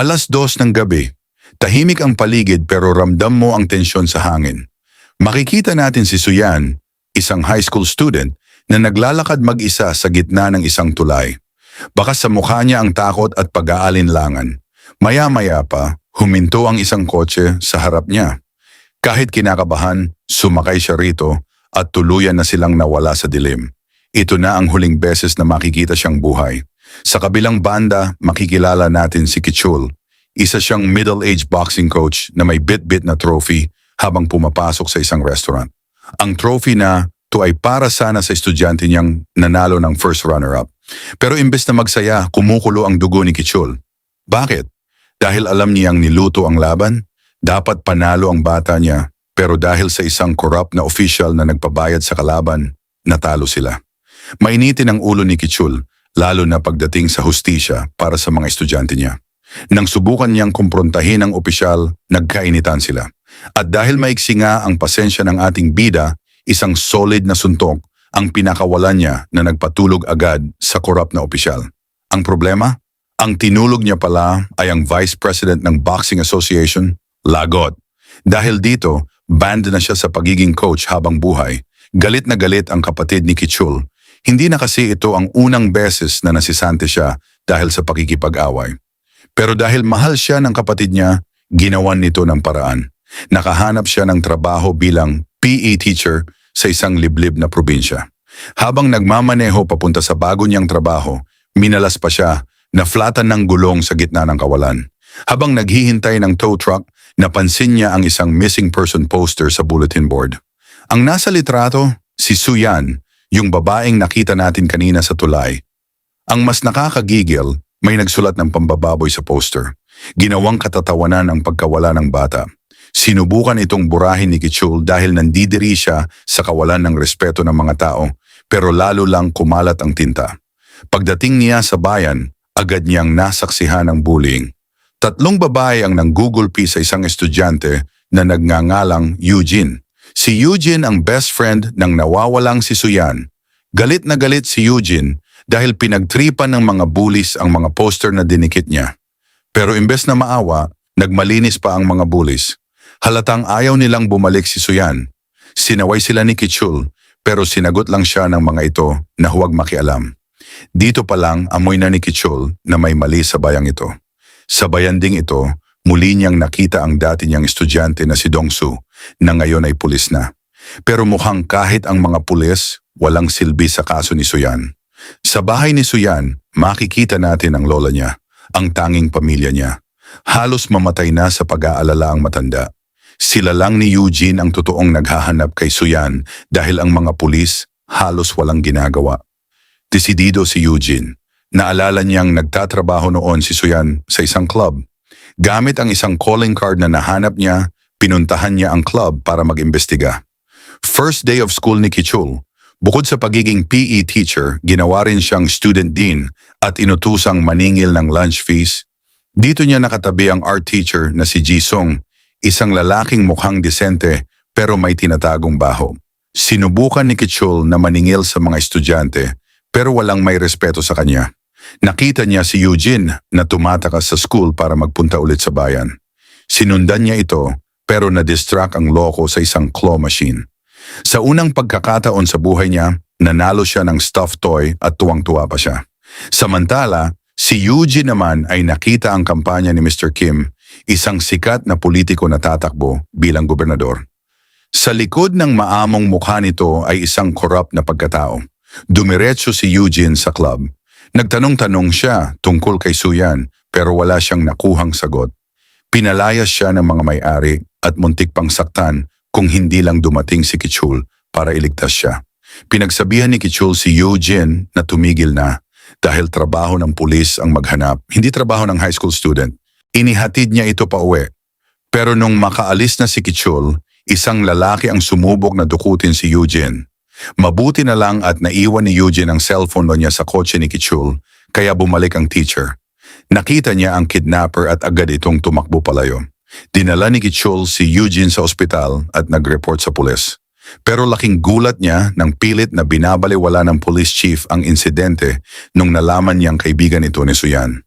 2:00 ng gabi. Tahimik ang paligid pero ramdam mo ang tensyon sa hangin. Makikita natin si Suyan, isang high school student na naglalakad mag-isa sa gitna ng isang tulay. Baka sa mukha niya ang takot at pag-aalinlangan. Maya-maya pa, huminto ang isang kotse sa harap niya. Kahit kinakabahan, sumakay siya rito at tuluyan na silang nawala sa dilim. Ito na ang huling beses na makikita siyang buhay. Sa kabilang banda, makikilala natin si Kichul. Isa siyang middle-aged boxing coach na may bit-bit na trophy habang pumapasok sa isang restaurant. Ang trophy na to ay para sana sa estudyante niyang nanalo ng first runner-up. Pero imbes na magsaya, kumukulo ang dugo ni Kichul. Bakit? Dahil alam niyang niluto ang laban? Dapat panalo ang bata niya, pero dahil sa isang corrupt na official na nagpabayad sa kalaban, natalo sila. Mainitin ang ulo ni Kichul, lalo na pagdating sa hustisya para sa mga estudyante niya. Nang subukan niyang kumprontahin ang opisyal, nagkainitan sila. At dahil maiksi nga ang pasensya ng ating bida, isang solid na suntok ang pinakawalan niya na nagpatulog agad sa corrupt na opisyal. Ang problema? Ang tinulog niya pala ay ang Vice President ng Boxing Association, lagot. Dahil dito, banned na siya sa pagiging coach habang buhay. Galit na galit ang kapatid ni Kichul. Hindi na kasi ito ang unang beses na nasisante siya dahil sa pakikipag-away. Pero dahil mahal siya ng kapatid niya, ginawan nito ng paraan. Nakahanap siya ng trabaho bilang PE teacher sa isang liblib na probinsya. Habang nagmamaneho papunta sa bago niyang trabaho, minalas pa siya, naflatan ng gulong sa gitna ng kawalan. Habang naghihintay ng tow truck, napansin niya ang isang missing person poster sa bulletin board. Ang nasa litrato, si Suyan, yung babaeng nakita natin kanina sa tulay. Ang mas nakakagigil, may nagsulat ng pambababoy sa poster. Ginawang katatawanan ang pagkawala ng bata. Sinubukan itong burahin ni Kichul dahil nandidiri siya sa kawalan ng respeto ng mga tao, pero lalo lang kumalat ang tinta. Pagdating niya sa bayan, agad niyang nasaksihan ang bullying. 3 babae ang nanggugulpi sa isang estudyante na nagngangalang Eugene. Si Eugene ang best friend ng nawawalang si Suyan. Galit na galit si Eugene dahil pinagtripan ng mga bullies ang mga poster na dinikit niya. Pero imbes na maawa, nagmalinis pa ang mga bullies. Halatang ayaw nilang bumalik si Suyan. Sinaway sila ni Kichul, pero sinagot lang siya ng mga ito na huwag makialam. Dito pa lang amoy na ni Kichul na may mali sa bayang ito. Sa bayan ding ito, muli niyang nakita ang dati niyang estudyante na si Dongsu na ngayon ay pulis na. Pero mukhang kahit ang mga pulis, walang silbi sa kaso ni Suyan. Sa bahay ni Suyan, makikita natin ang lola niya, ang tanging pamilya niya. Halos mamatay na sa pag-aalala ang matanda. Sila lang ni Eugene ang totoong naghahanap kay Suyan dahil ang mga pulis halos walang ginagawa. Desidido si Eugene. Naalala niyang nagtatrabaho noon si Suyan sa isang club. Gamit ang isang calling card na nahanap niya, pinuntahan niya ang club para mag-imbestiga. First day of school ni Kichul. Bukod sa pagiging PE teacher, ginawa rin siyang student dean at inutusang maningil ng lunch fees. Dito niya nakatabi ang art teacher na si Jisung, isang lalaking mukhang disente pero may tinatagong baho. Sinubukan ni Kichul na maningil sa mga estudyante pero walang may respeto sa kanya. Nakita niya si Eugene na tumatakas sa school para magpunta ulit sa bayan. Sinundan niya ito pero na-distract ang loko sa isang claw machine. Sa unang pagkakataon sa buhay niya, nanalo siya ng stuffed toy at tuwang-tuwa pa siya. Samantala, si Eugene naman ay nakita ang kampanya ni Mr. Kim, isang sikat na politiko na tatakbo bilang gobernador. Sa likod ng maamong mukha nito ay isang corrupt na pagkatao. Dumiretso si Eugene sa club. Nagtanong-tanong siya tungkol kay Suyan pero wala siyang nakuhang sagot. Pinalayas siya ng mga may-ari at muntik pang saktan kung hindi lang dumating si Kichul para iligtas siya. Pinagsabihan ni Kichul si Eugene na tumigil na dahil trabaho ng pulis ang maghanap, hindi trabaho ng high school student. Inihatid niya ito pa uwi. Pero nung makaalis na si Kichul, isang lalaki ang sumubok na dukutin si Eugene. Mabuti na lang at naiwan ni Eugene ang cellphone niya sa kotse ni Kichul, kaya bumalik ang teacher. Nakita niya ang kidnapper at agad itong tumakbo palayo. Dinala ni Kichul si Eugene sa ospital at nag-report sa pulis. Pero laking gulat niya nang pilit na binabaliwala ng police chief ang insidente nung nalaman niyang kaibigan ito ni Suyan.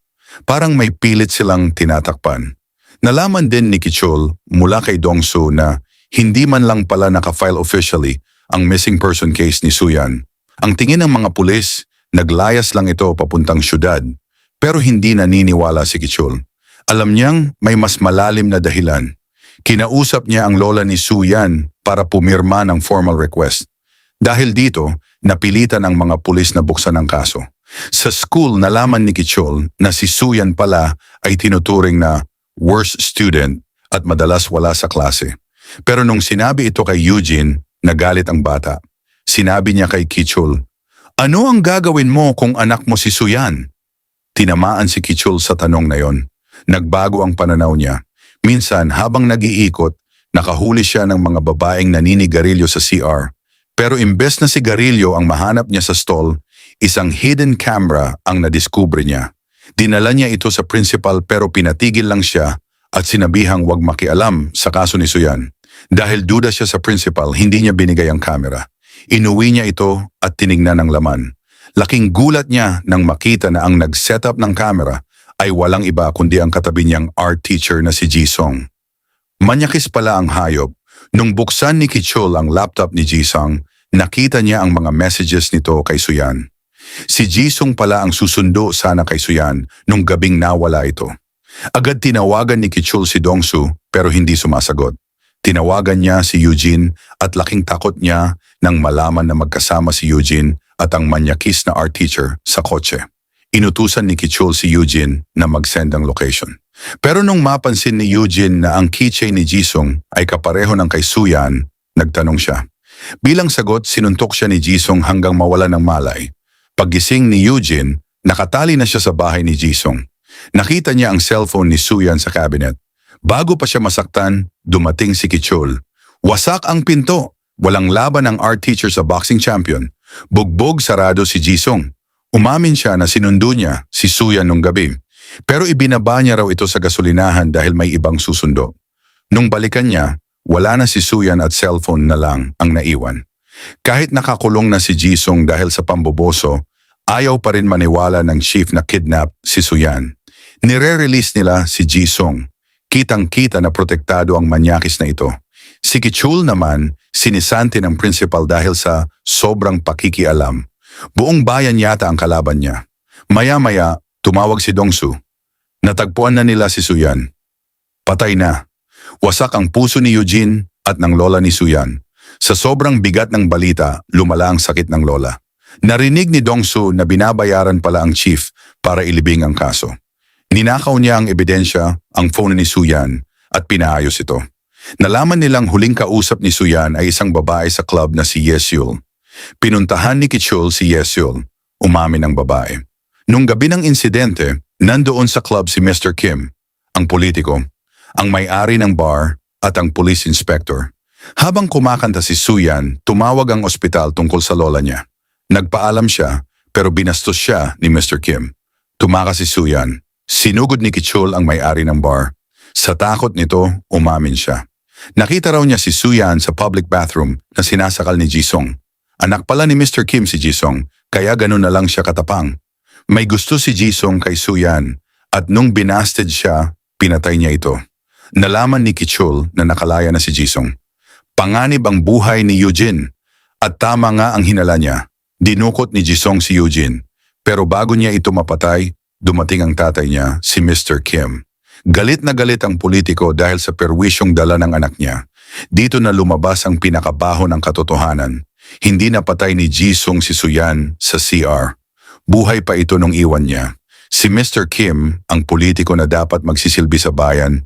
Parang may pilit silang tinatakpan. Nalaman din ni Kichul mula kay Dongsu na hindi man lang pala nakafile officially ang missing person case ni Suyan. Ang tingin ng mga pulis, naglayas lang ito papuntang syudad. Pero hindi naniniwala si Kichul. Alam niyang may mas malalim na dahilan. Kinausap niya ang lola ni Suyan para pumirma ng formal request. Dahil dito, napilitan ang mga pulis na buksan ang kaso. Sa school, nalaman ni Kichul na si Suyan pala ay tinuturing na worst student at madalas wala sa klase. Pero nung sinabi ito kay Eugene, nagalit ang bata. Sinabi niya kay Kichul, "Ano ang gagawin mo kung anak mo si Suyan?" Tinamaan si Kichul sa tanong na yon. Nagbago ang pananaw niya. Minsan habang nag-iikot, nakahuli siya ng mga babaeng naninigarilyo sa CR. Pero imbes na sigarilyo ang mahanap niya sa stall, isang hidden camera ang nadiskubre niya. Dinala niya ito sa principal pero pinatigil lang siya at sinabihang huwag makialam sa kaso ni Suyan. Dahil duda siya sa principal, hindi niya binigay ang camera. Inuwi niya ito at tinignan ang laman. Laking gulat niya nang makita na ang nag-setup ng camera ay walang iba kundi ang katabi niyang art teacher na si Jisung. Manyakis pala ang hayop. Nung buksan ni Kichul ang laptop ni Jisung, nakita niya ang mga messages nito kay Suyan. Si Jisung pala ang susundo sana kay Suyan nung gabing nawala ito. Agad tinawagan ni Kichul si Dongsu pero hindi sumasagot. Tinawagan niya si Eugene at laking takot niya nang malaman na magkasama si Eugene at ang manyakis na art teacher sa kotse. Inutusan ni Kichul si Eugene na mag-send ang location. Pero nung mapansin ni Eugene na ang keychain ni Jisung ay kapareho ng kay Suyan, nagtanong siya. Bilang sagot, sinuntok siya ni Jisung hanggang mawala ng malay. Paggising ni Eugene, nakatali na siya sa bahay ni Jisung. Nakita niya ang cellphone ni Suyan sa cabinet. Bago pa siya masaktan, dumating si Kichul. Wasak ang pinto. Walang laban ang art teacher sa boxing champion. Bugbog sarado si Jisung. Umamin siya na sinundo niya si Suyan nung gabi. Pero ibinaba niya raw ito sa gasolinahan dahil may ibang susundo. Nung balikan niya, wala na si Suyan at cellphone na lang ang naiwan. Kahit nakakulong na si Jisung dahil sa pamboboso, ayaw pa rin maniwala ng chief na kidnap si Suyan. Nire-release nila si Jisung. Kitang-kita na protektado ang manyakis na ito. Si Kichul naman, sinisanti ng principal dahil sa sobrang pakikialam. Buong bayan yata ang kalaban niya. Maya-maya, tumawag si Dongsu. Natagpuan na nila si Suyan. Patay na. Wasak ang puso ni Eugene at ng lola ni Suyan. Sa sobrang bigat ng balita, lumala ang sakit ng lola. Narinig ni Dongsu na binabayaran pala ang chief para ilibing ang kaso. Ninakaw niya ang ebidensya, ang phone ni Suyan, at pinaayos ito. Nalaman nilang huling kausap ni Suyan ay isang babae sa club na si Yesyul. Pinuntahan ni Kichul si Yesyul. Umamin ang babae. Nung gabi ng insidente, nandoon sa club si Mr. Kim, ang politiko, ang may-ari ng bar at ang police inspector. Habang kumakanta si Suyan, tumawag ang ospital tungkol sa lola niya. Nagpaalam siya pero binastos siya ni Mr. Kim. Tumakas si Suyan. Sinugod ni Kichul ang may-ari ng bar. Sa takot nito, umamin siya. Nakita raw niya si Suyan sa public bathroom na sinasakal ni Jisung. Anak pala ni Mr. Kim si Jisung, kaya ganun na lang siya katapang. May gusto si Jisung kay Suyan at nung binasted siya, pinatay niya ito. Nalaman ni Kichul na nakalaya na si Jisung. Panganib ang buhay ni Eugene at tama nga ang hinala niya. Dinukot ni Jisung si Eugene. Pero bago niya ito mapatay, dumating ang tatay niya, si Mr. Kim. Galit na galit ang politiko dahil sa perwisyong dala ng anak niya. Dito na lumabas ang pinakabaho ng katotohanan. Hindi napatay ni Jisung si Suyan sa CR. Buhay pa ito nung iwan niya. Si Mr. Kim, ang politiko na dapat magsisilbi sa bayan,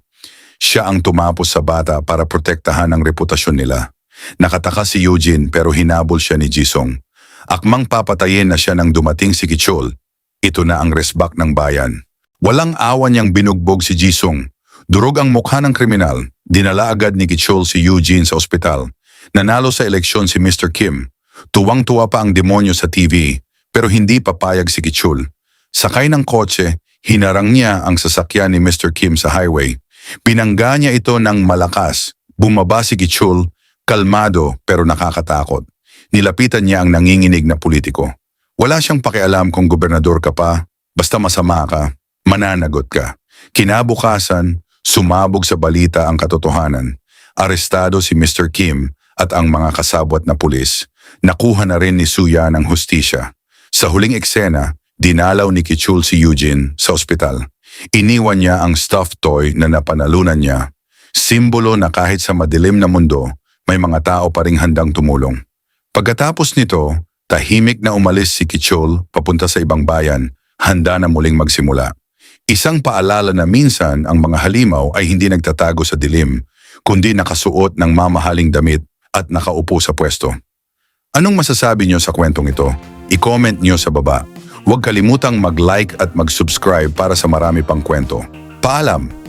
siya ang tumapos sa bata para protektahan ang reputasyon nila. Nakataka si Eugene pero hinabol siya ni Jisung. Akmang papatayin na siya nang dumating si Kichul. Ito na ang resback ng bayan. Walang awa niyang binugbog si Jisung. Durog ang mukha ng kriminal. Dinala agad ni Kichul si Eugene sa ospital. Nanalo sa eleksyon si Mr. Kim. Tuwang-tuwa pa ang demonyo sa TV, pero hindi papayag si Kichul. Sakay ng kotse, hinarang niya ang sasakyan ni Mr. Kim sa highway. Binangga niya ito ng malakas. Bumaba si Kichul, kalmado pero nakakatakot. Nilapitan niya ang nanginginig na politiko. Wala siyang pakialam kung gobernador ka pa, basta masama ka, mananagot ka. Kinabukasan, sumabog sa balita ang katotohanan. Arestado si Mr. Kim at ang mga kasabwat na pulis. Nakuha na rin ni Suyan ang hustisya. Sa huling eksena, dinalaw ni Kichul si Eugene sa ospital. Iniwan niya ang stuffed toy na napanalunan niya. Simbolo na kahit sa madilim na mundo, may mga tao pa ring handang tumulong. Pagkatapos nito, tahimik na umalis si Kichul papunta sa ibang bayan, handa na muling magsimula. Isang paalala na minsan ang mga halimaw ay hindi nagtatago sa dilim, kundi nakasuot ng mamahaling damit at nakaupo sa pwesto. Anong masasabi niyo sa kwentong ito? I-comment niyo sa baba. Huwag kalimutang mag-like at mag-subscribe para sa marami pang kwento. Paalam!